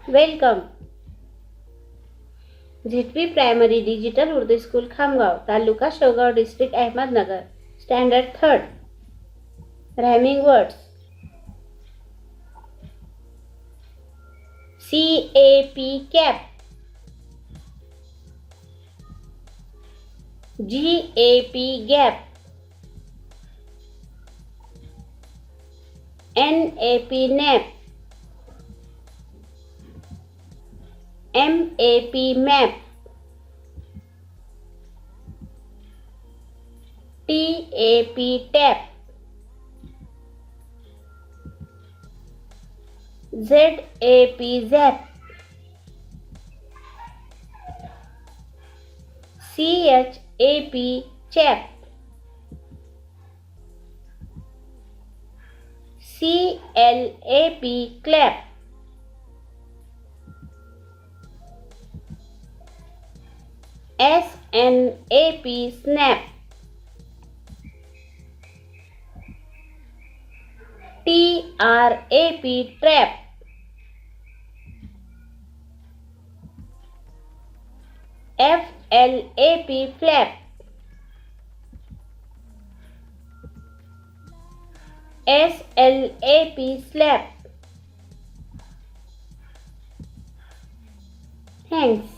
Welcome. ZP primary digital Urdu school Khamgaon, taluka Shevgaon, district Ahmednagar. Standard third. Rhyming words. CAP cap. GAP gap. NAP nap. MAP map. TAP tap. ZAP zap. CHAP chap. CLAP clap. SNAP snap. TRAP trap. FLAP flap. SLAP slap. Thanks.